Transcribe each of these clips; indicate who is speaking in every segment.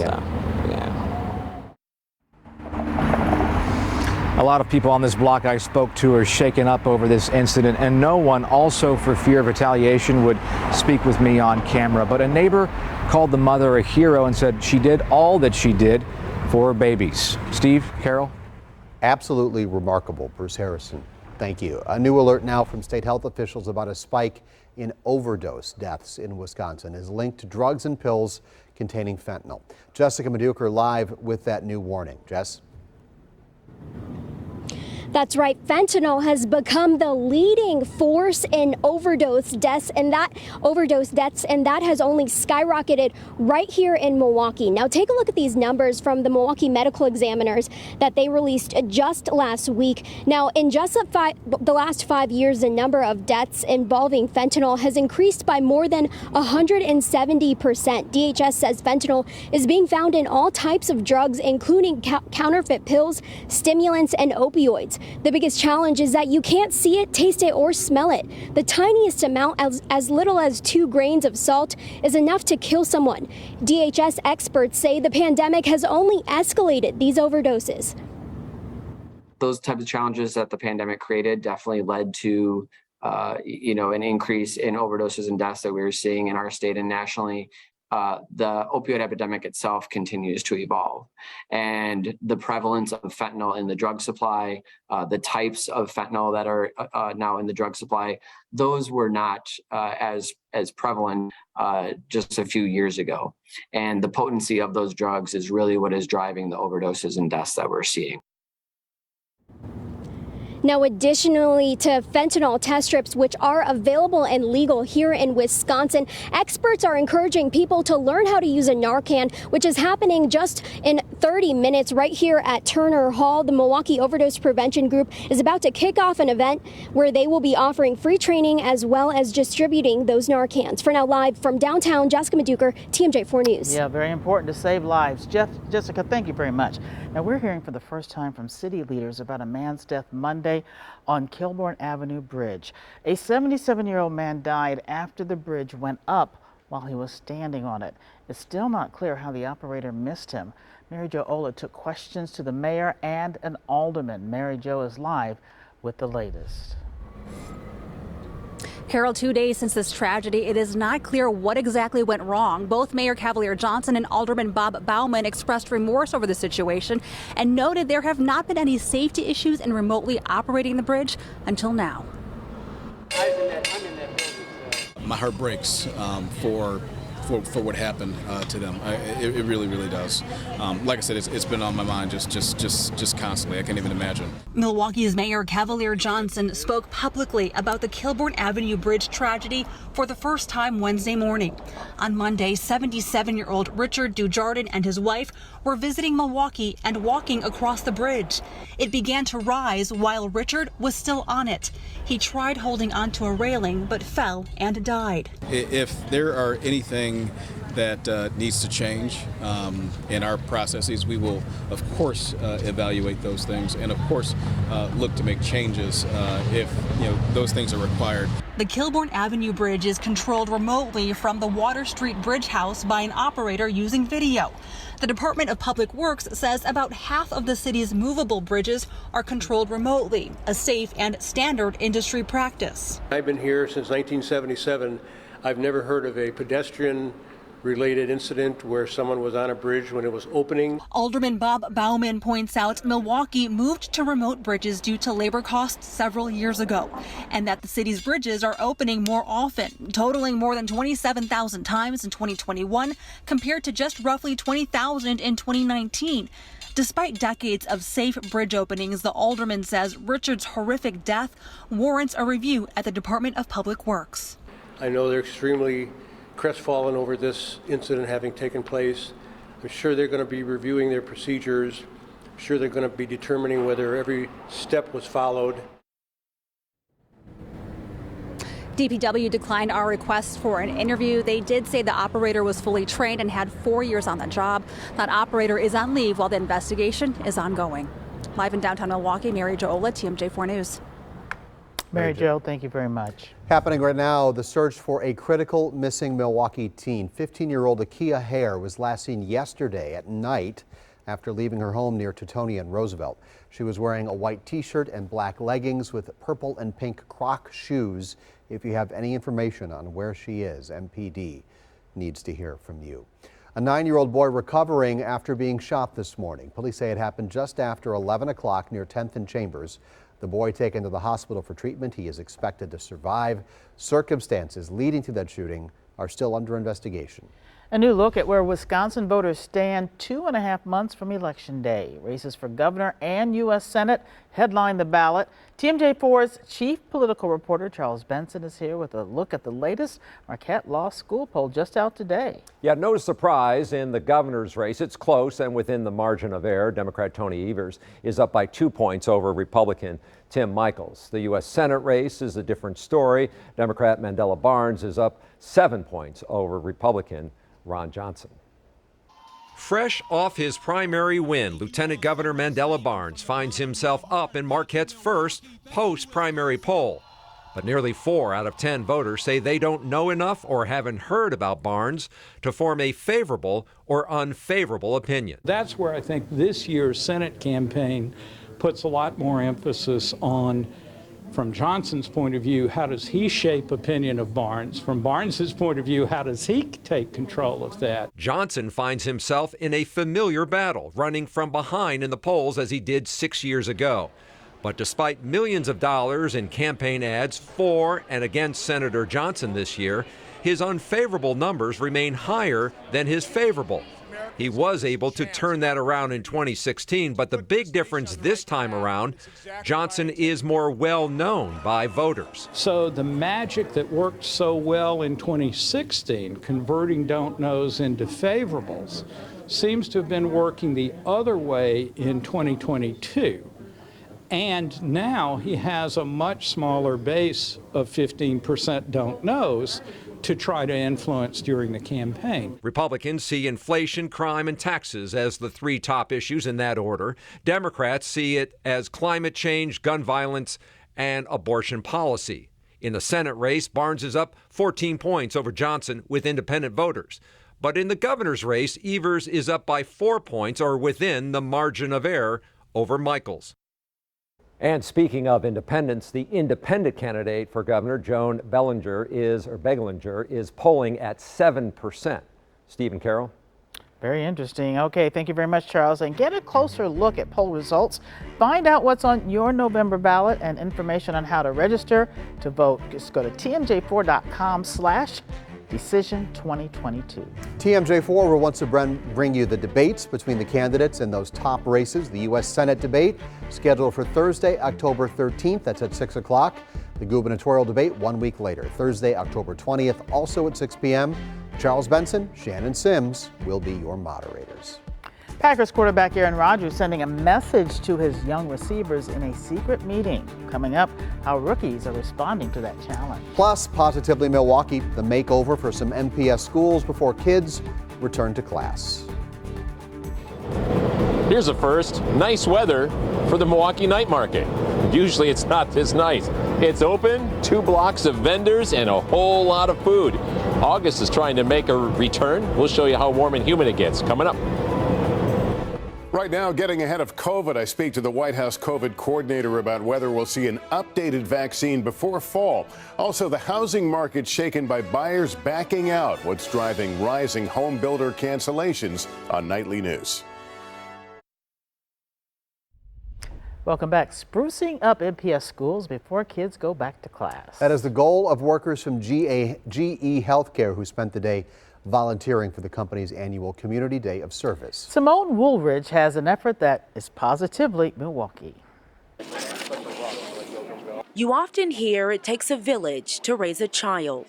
Speaker 1: Yeah.
Speaker 2: So, yeah.
Speaker 1: A lot of people on this block I spoke to are shaken up over this incident, and no one, also for fear of retaliation, would speak with me on camera. But a neighbor called the mother a hero and said she did all that she did for her babies. Steve, Carol?
Speaker 3: Absolutely remarkable, Bruce Harrison. Thank you. A new alert now from state health officials about a spike in overdose deaths in Wisconsin is linked to drugs and pills containing fentanyl. Jessica Maduker live with that new warning. Jess?
Speaker 4: That's right. Fentanyl has become the leading force in overdose deaths, and that has only skyrocketed right here in Milwaukee. Now, take a look at these numbers from the Milwaukee medical examiners that they released just last week. Now, in just the last 5 years, the number of deaths involving fentanyl has increased by more than 170%. DHS says fentanyl is being found in all types of drugs, including counterfeit pills, stimulants, and opioids. The biggest challenge is that you can't see it, taste it, or smell it. The tiniest amount, as little as 2 grains of salt, is enough to kill someone. DHS experts say the pandemic has only escalated these overdoses.
Speaker 2: Those types of challenges that the pandemic created definitely led to an increase in overdoses and deaths that we were seeing in our state and nationally. The opioid epidemic itself continues to evolve, and the prevalence of fentanyl in the drug supply, the types of fentanyl that are now in the drug supply, those were not as prevalent just a few years ago. And the potency of those drugs is really what is driving the overdoses and deaths that we're seeing.
Speaker 4: Now, additionally to fentanyl test strips, which are available and legal here in Wisconsin, experts are encouraging people to learn how to use a Narcan, which is happening just in 30 minutes right here at Turner Hall. The Milwaukee Overdose Prevention Group is about to kick off an event where they will be offering free training as well as distributing those Narcans. For now, live from downtown, Jessica Maduker, TMJ4 News.
Speaker 5: Yeah, very important to save lives. Jessica, thank you very much. Now, we're hearing for the first time from city leaders about a man's death Monday on Kilbourne Avenue Bridge. A 77-year-old man died after the bridge went up while he was standing on it. It's still not clear how the operator missed him. Mary Jo Ola took questions to the mayor and an alderman. Mary Jo is live with the latest.
Speaker 6: Carol, 2 days since this tragedy, it is not clear what exactly went wrong. Both Mayor Cavalier Johnson and Alderman Bob Bauman expressed remorse over the situation and noted there have not been any safety issues in remotely operating the bridge until now.
Speaker 7: My heart breaks for what happened to them. It really, really does. Like I said, it's been on my mind just constantly. I can't even imagine.
Speaker 6: Milwaukee's Mayor Cavalier Johnson spoke publicly about the Kilbourne Avenue Bridge tragedy for the first time Wednesday morning. On Monday, 77-year-old Richard Dujardin and his wife were visiting Milwaukee and walking across the bridge. It began to rise while Richard was still on it. He tried holding onto a railing but fell and died.
Speaker 7: If there are anything that needs to change in our processes, we will, of course, evaluate those things and, of course, look to make changes if those things are required.
Speaker 6: The Kilbourne Avenue Bridge is controlled remotely from the Water Street Bridge House by an operator using video. The Department of Public Works says about half of the city's movable bridges are controlled remotely, a safe and standard industry practice.
Speaker 8: I've been here since 1977. I've never heard of a pedestrian-related incident where someone was on a bridge when it was opening.
Speaker 6: Alderman Bob Bauman points out Milwaukee moved to remote bridges due to labor costs several years ago, and that the city's bridges are opening more often, totaling more than 27,000 times in 2021 compared to just roughly 20,000 in 2019. Despite decades of safe bridge openings, the alderman says Richard's horrific death warrants a review at the Department of Public Works.
Speaker 8: I know they're extremely crestfallen over this incident having taken place. I'm sure they're going to be reviewing their procedures. I'm sure they're going to be determining whether every step was followed.
Speaker 6: DPW declined our request for an interview. They did say the operator was fully trained and had 4 years on the job. That operator is on leave while the investigation is ongoing. Live in downtown Milwaukee, Mary Jo Ola, TMJ4 News.
Speaker 5: Mary Jo, thank you very much.
Speaker 3: Happening right now, the search for a critical missing Milwaukee teen. 15-year-old Akia Hare was last seen yesterday at night after leaving her home near Teutonia and Roosevelt. She was wearing a white t-shirt and black leggings with purple and pink Croc shoes. If you have any information on where she is, MPD needs to hear from you. A 9-year-old boy recovering after being shot this morning. Police say it happened just after 11 o'clock near 10th and Chambers. The boy taken to the hospital for treatment. He is expected to survive. Circumstances leading to that shooting are still under investigation.
Speaker 5: A new look at where Wisconsin voters stand 2.5 months from Election Day. Races for governor and U.S. Senate headline the ballot. TMJ4's chief political reporter Charles Benson is here with a look at the latest Marquette Law School poll just out today.
Speaker 9: Yeah, no surprise in the governor's race. It's close and within the margin of error. Democrat Tony Evers is up by 2 points over Republican Tim Michels. The U.S. Senate race is a different story. Democrat Mandela Barnes is up 7 points over Republican Ron Johnson.
Speaker 10: Fresh off his primary win, Lieutenant Governor Mandela Barnes finds himself up in Marquette's first post-primary poll. But nearly 4 out of 10 voters say they don't know enough or haven't heard about Barnes to form a favorable or unfavorable opinion.
Speaker 11: That's where I think this year's Senate campaign puts a lot more emphasis on, from Johnson's point of view, how does he shape opinion of Barnes? From Barnes's point of view, how does he take control of that?
Speaker 10: Johnson finds himself in a familiar battle, running from behind in the polls as he did 6 years ago. But despite millions of dollars in campaign ads for and against Senator Johnson this year, his unfavorable numbers remain higher than his favorable. He was able to turn that around in 2016, but the big difference this time around, Johnson is more well-known by voters.
Speaker 11: So the magic that worked so well in 2016, converting don't knows into favorables, seems to have been working the other way in 2022. And now he has a much smaller base of 15% don't knows to try to influence during the campaign.
Speaker 10: Republicans see inflation, crime, and taxes as the 3 top issues in that order. Democrats see it as climate change, gun violence, and abortion policy. In the Senate race, Barnes is up 14 points over Johnson with independent voters. But in the governor's race, Evers is up by 4 points or within the margin of error over Michels.
Speaker 9: And speaking of independents, the independent candidate for governor, Joan Bellinger, is polling at 7%. Stephen Carroll.
Speaker 5: Very interesting. Okay, thank you very much, Charles. And get a closer look at poll results. Find out what's on your November ballot and information on how to register to vote. Just go to tmj4.com/Decision2022.
Speaker 3: TMJ4 will once again bring you the debates between the candidates in those top races. The U.S. Senate debate scheduled for Thursday, October 13th. That's at 6 o'clock. The gubernatorial debate 1 week later, Thursday, October 20th, also at 6 p.m. Charles Benson, Shannon Sims will be your moderators.
Speaker 5: Packers quarterback Aaron Rodgers sending a message to his young receivers in a secret meeting. Coming up, how rookies are responding to that challenge.
Speaker 3: Plus, Positively Milwaukee, the makeover for some MPS schools before kids return to class.
Speaker 12: Here's a first. Nice weather for the Milwaukee night market. Usually it's not this nice. It's open, 2 blocks of vendors, and a whole lot of food. August is trying to make a return. We'll show you how warm and humid it gets coming up.
Speaker 13: Right now, getting ahead of COVID, I speak to the White House COVID coordinator about whether we'll see an updated vaccine before fall. Also, the housing market shaken by buyers backing out. What's driving rising home builder cancellations on Nightly News.
Speaker 5: Welcome back. Sprucing up MPS schools before kids go back to class.
Speaker 3: That is the goal of workers from GE Healthcare who spent the day volunteering for the company's annual Community Day of Service.
Speaker 5: Simone Woolridge has an effort that is positively Milwaukee.
Speaker 14: You often hear it takes a village to raise a child.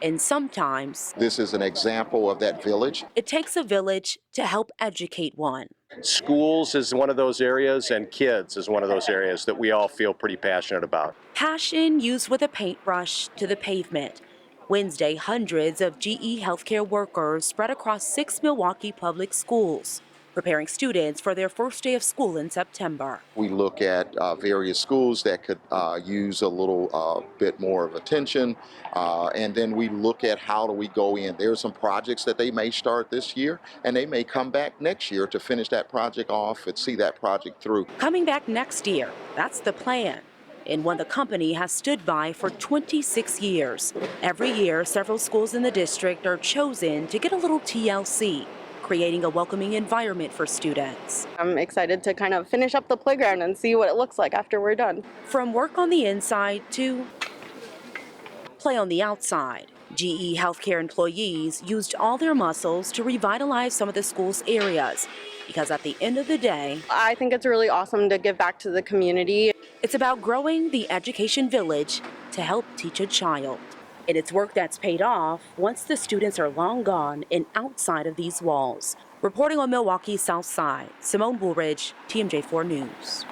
Speaker 14: And sometimes
Speaker 15: this is an example of that village.
Speaker 14: It takes a village to help educate one.
Speaker 16: Schools is one of those areas, and kids is one of those areas that we all feel pretty passionate about.
Speaker 14: Passion used with a paintbrush to the pavement. Wednesday, hundreds of GE Healthcare workers spread across 6 Milwaukee public schools. preparing students for their first day of school in September.
Speaker 15: We look at various schools that could use a little bit more of attention, and then we look at how do we go in. There are some projects that they may start this year, and they may come back next year to finish that project off and see that project through.
Speaker 14: Coming back next year, that's the plan, and one the company has stood by for 26 years. Every year, several schools in the district are chosen to get a little TLC, creating a welcoming environment for students.
Speaker 17: I'm excited to kind of finish up the playground and see what it looks like after we're done.
Speaker 14: From work on the inside to play on the outside, GE healthcare employees used all their muscles to revitalize some of the school's areas, because at the end of the day,
Speaker 17: I think it's really awesome to give back to the community.
Speaker 14: It's about growing the education village to help teach a child. And it's work that's paid off once the students are long gone and outside of these walls. Reporting on Milwaukee's South Side, Simone Bullridge, TMJ4 News.